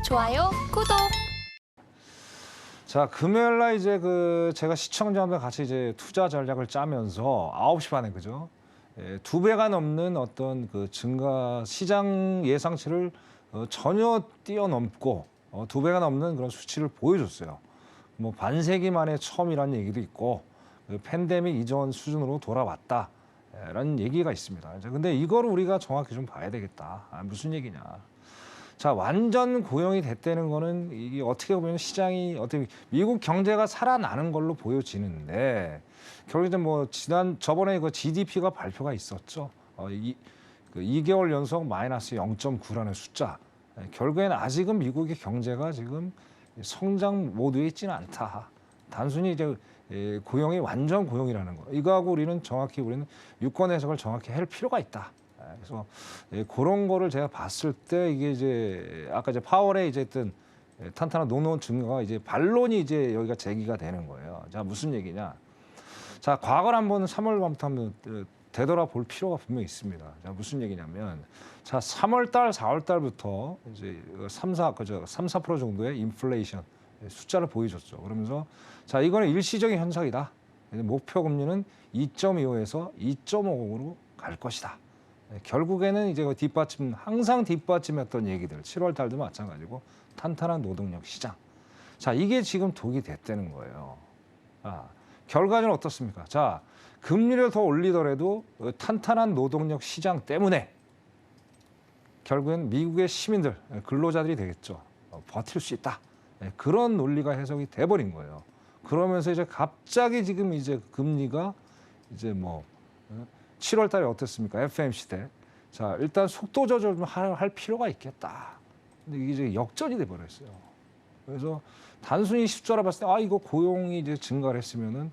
좋아요, 구독. 자, 금요일 날 이제 제가 시청자분들 같이 이제 투자 전략을 짜면서 9시 반에 그죠? 예, 2배가 넘는 어떤 증가 시장 예상치를 전혀 뛰어넘고 2배가 넘는 그런 수치를 보여줬어요. 뭐 반세기 만에 처음이라는 얘기도 있고 팬데믹 이전 수준으로 돌아왔다라는 얘기가 있습니다. 근데 이걸 우리가 정확히 좀 봐야 되겠다. 무슨 얘기냐? 자, 완전 고용이 됐다는 거는 이게 어떻게 보면 시장이 어떻게 미국 경제가 살아나는 걸로 보여지는데 결국에 뭐 저번에 GDP가 발표가 있었죠. 2개월 연속 마이너스 0.9라는 숫자. 결국에는 아직은 미국의 경제가 지금 성장 모드에 있지는 않다. 단순히 이제 고용이 완전 고용이라는 거. 이거하고 우리는 유권 해석을 정확히 할 필요가 있다. 그래서 그런 거를 제가 봤을 때 이게 이제 아까 이제 파월의 이제 어떤 탄탄한 논문 증거가 이제 반론이 이제 여기가 제기가 되는 거예요. 자, 무슨 얘기냐? 자, 과거를 한번 3월부터 한번 되돌아볼 필요가 분명히 있습니다. 자, 무슨 얘기냐면 자, 3월 달, 4월 달부터 이제 3~4% 정도의 인플레이션 숫자를 보여줬죠. 그러면서 자, 이거는 일시적인 현상이다. 목표 금리는 2.25에서 2.50으로 갈 것이다. 결국에는 이제 항상 뒷받침했던 얘기들, 7월 달도 마찬가지고 탄탄한 노동력 시장. 자, 이게 지금 독이 됐다는 거예요. 결과는 어떻습니까? 자, 금리를 더 올리더라도 탄탄한 노동력 시장 때문에 결국엔 미국의 시민들, 근로자들이 되겠죠. 버틸 수 있다. 그런 논리가 해석이 돼버린 거예요. 그러면서 이제 갑자기 지금 이제 금리가 이제 7월 달에 어땠습니까? FMC 때. 자, 일단 속도 조절 좀 할 필요가 있겠다. 근데 이게 이제 역전이 돼 버렸어요. 그래서 단순히 숫자로 봤을 때 이거 고용이 이제 증가를 했으면은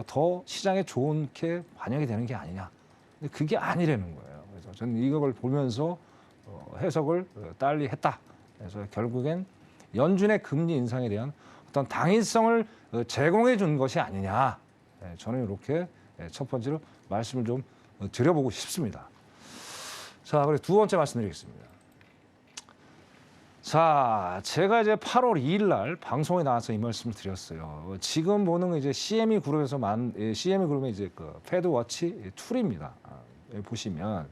더 시장에 좋게 반영이 되는 게 아니냐. 근데 그게 아니라는 거예요. 그래서 저는 이걸 보면서 해석을 딸리 했다. 그래서 결국엔 연준의 금리 인상에 대한 어떤 당위성을 제공해 준 것이 아니냐. 저는 이렇게 첫 번째로 말씀을 좀 드려보고 싶습니다. 자, 그리고 두 번째 말씀드리겠습니다. 자, 제가 이제 8월 2일 날 방송에 나와서 이 말씀을 드렸어요. 지금 보는 이제 CME 그룹의 이제 패드워치 툴입니다. 여기 보시면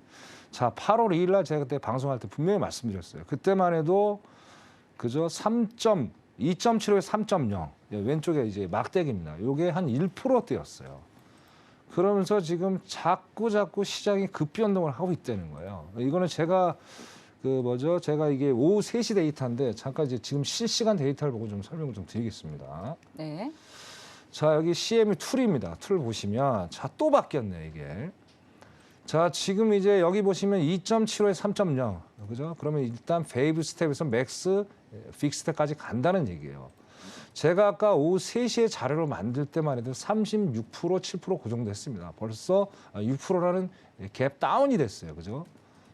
자, 8월 2일 날 제가 그때 방송할 때 분명히 말씀드렸어요. 그때만 해도 그저 2.75에서 3.0 왼쪽에 이제 막대기입니다. 이게 한 1%대였어요. 그러면서 지금 자꾸 시장이 급변동을 하고 있다는 거예요. 이거는 제가 제가 이게 오후 3시 데이터인데 잠깐 이제 지금 실시간 데이터를 보고 좀 설명을 좀 드리겠습니다. 네. 자, 여기 CME 툴입니다. 툴 보시면 자, 또 바뀌었네, 이게. 자, 지금 이제 여기 보시면 2.75에 3.0. 그죠? 그러면 일단 페이브 스텝에서 맥스 픽스 스텝까지 간다는 얘기예요. 제가 아까 오후 3시에 자료를 만들 때만 해도 36%, 7% 그 정도 했습니다. 벌써 6%라는 갭 다운이 됐어요. 그죠?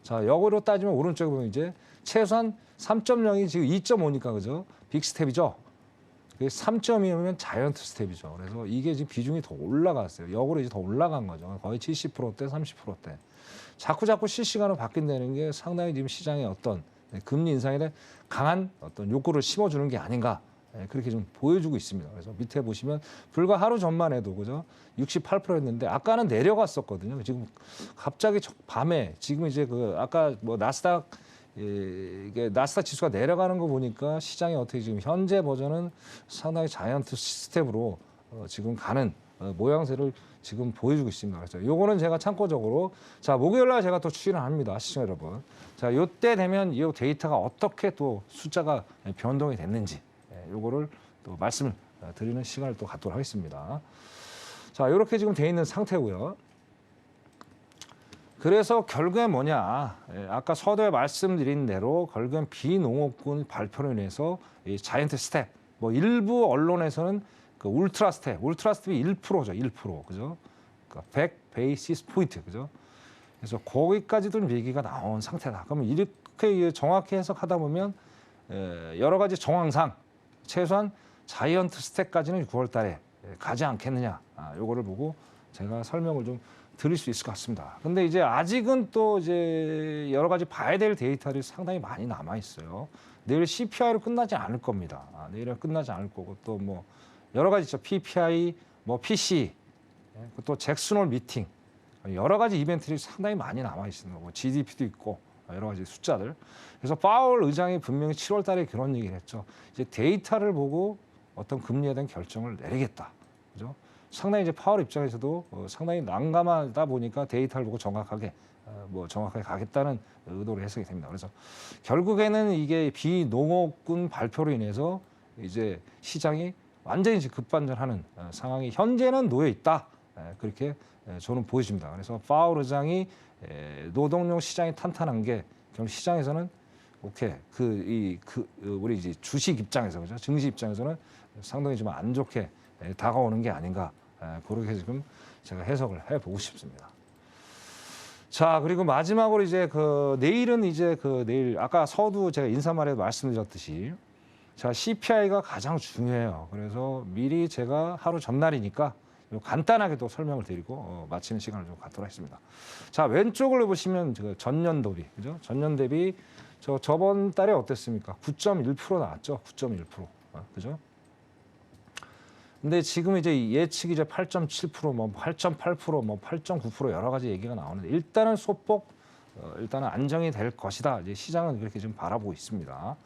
자, 역으로 따지면 오른쪽에 보면 이제 최소한 3.0이 지금 2.5니까 그죠? 빅 스텝이죠. 3.2면 자이언트 스텝이죠. 그래서 이게 지금 비중이 더 올라갔어요. 역으로 이제 더 올라간 거죠. 거의 70%대, 30%대. 자꾸 실시간으로 바뀐다는 게 상당히 지금 시장의 어떤 금리 인상에 대한 강한 어떤 욕구를 심어주는 게 아닌가. 그렇게 좀 보여주고 있습니다. 그래서 밑에 보시면 불과 하루 전만 해도 그죠? 68%였는데 아까는 내려갔었거든요. 지금 갑자기 밤에 지금 이제 아까 나스닥 이게 나스닥 지수가 내려가는 거 보니까 시장이 어떻게 지금 현재 버전은 상당히 자이언트 스텝으로 지금 가는 모양새를 지금 보여주고 있습니다. 그래서 요거는 제가 참고적으로 자, 목요일 날 제가 또 추진을 합니다. 시청자 여러분. 자, 요때 되면 이 데이터가 어떻게 또 숫자가 변동이 됐는지 요거를 또 말씀을 드리는 시간을 또 갖도록 하겠습니다. 자, 이렇게 지금 돼 있는 상태고요. 그래서 결국엔 뭐냐? 아까 서두에 말씀드린 대로 결국엔 비농업군 발표로 인해서 이 자이언트 스텝, 일부 언론에서는 울트라 스텝이 1%죠, 1%. 그죠? 그러니까 100 베이시스 포인트, 그죠? 그래서 거기까지도 얘기가 나온 상태다. 그러면 이렇게 정확히 해석하다 보면 여러 가지 정황상 최소한 자이언트 스텝까지는 9월 달에 가지 않겠느냐. 요거를 보고 제가 설명을 좀 드릴 수 있을 것 같습니다. 근데 이제 아직은 또 이제 여러 가지 봐야 될 데이터들이 상당히 많이 남아 있어요. 내일 CPI로 끝나지 않을 겁니다. 내일은 끝나지 않을 거고 또 뭐 여러 가지 있죠. PPI, 뭐 PC, 또 잭슨홀 미팅 여러 가지 이벤트들이 상당히 많이 남아 있습니다. 뭐 GDP도 있고 여러 가지 숫자들. 그래서 파월 의장이 분명히 7월 달에 그런 얘기를 했죠. 이제 데이터를 보고 어떤 금리에 대한 결정을 내리겠다. 그죠? 상당히 이제 파월 입장에서도 상당히 난감하다 보니까 데이터를 보고 정확하게 가겠다는 의도로 해석이 됩니다. 그래서 결국에는 이게 비농업군 발표로 인해서 이제 시장이 완전히 이제 급반전하는 상황이 현재는 놓여 있다. 그렇게 저는 보여집니다. 그래서 파월 의장이 노동용 시장이 탄탄한 게 결국 시장에서는 오케이 우리 이제 주식 입장에서 그죠 증시 입장에서는 상당히 좀 안 좋게 다가오는 게 아닌가 그렇게 지금 제가 해석을 해보고 싶습니다. 자 그리고 마지막으로 이제 내일은 이제 내일 아까 서두 제가 인사말에도 말씀드렸듯이 자 CPI가 가장 중요해요. 그래서 미리 제가 하루 전날이니까 간단하게 또 설명을 드리고 마치는 시간을 좀 갖도록 하겠습니다. 자 왼쪽을 보시면 전년 대비 그죠? 전년 대비 저번 달에 어땠습니까? 9.1% 나왔죠. 9.1% 그죠? 근데 지금 이제 예측이 이제 8.7%, 뭐 8.8%, 뭐 8.9% 여러 가지 얘기가 나오는데 일단은 소폭 일단은 안정이 될 것이다. 이제 시장은 그렇게 좀 바라보고 있습니다.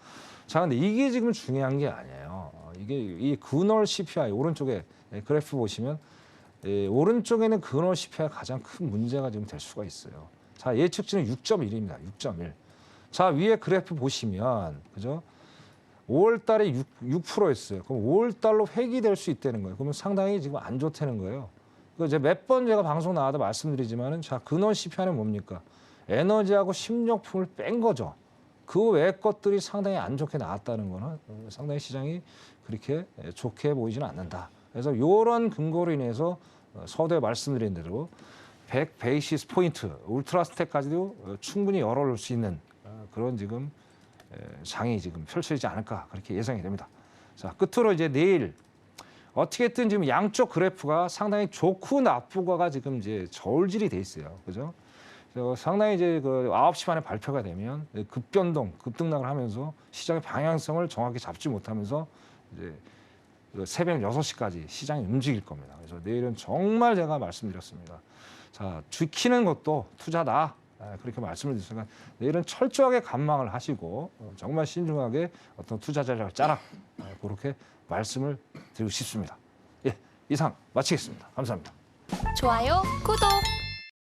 자, 근데 이게 지금 중요한 게 아니에요. 이게 이 근월 CPI 오른쪽에 그래프 보시면 오른쪽에는 근월 CPI가 가장 큰 문제가 지금 될 수가 있어요. 자, 예측치는 6.1입니다. 6.1. 자, 위에 그래프 보시면 그죠? 5월 달에 6%였어요. 그럼 5월 달로 회귀될 수 있다는 거예요. 그러면 상당히 지금 안 좋다는 거예요. 이제 몇 번 제가 방송 나와도 말씀드리지만은 자, 근원 CPI는 뭡니까? 에너지하고 식료품을 뺀 거죠. 그 외의 것들이 상당히 안 좋게 나왔다는 거는 상당히 시장이 그렇게 좋게 보이지는 않는다. 그래서 이런 근거로 인해서 서두에 말씀드린 대로 100 베이시스 포인트 울트라 스택까지도 충분히 열어올 수 있는 그런 지금 장이 지금 펼쳐지지 않을까 그렇게 예상이 됩니다. 자 끝으로 이제 내일 어떻게든 지금 양쪽 그래프가 상당히 좋고 나쁘고가 지금 이제 저울질이 돼 있어요, 그죠? 그래서 상당히 이제 9시 반에 발표가 되면 급변동, 급등락을 하면서 시장의 방향성을 정확히 잡지 못하면서 이제 새벽 6시까지 시장이 움직일 겁니다. 그래서 내일은 정말 제가 말씀드렸습니다. 자 지키는 것도 투자다. 그렇게 말씀을 드렸으니까 내일은 철저하게 관망을 하시고 정말 신중하게 어떤 투자 전략을 짜라 그렇게 말씀을 드리고 싶습니다. 예, 이상 마치겠습니다. 감사합니다. 좋아요, 구독.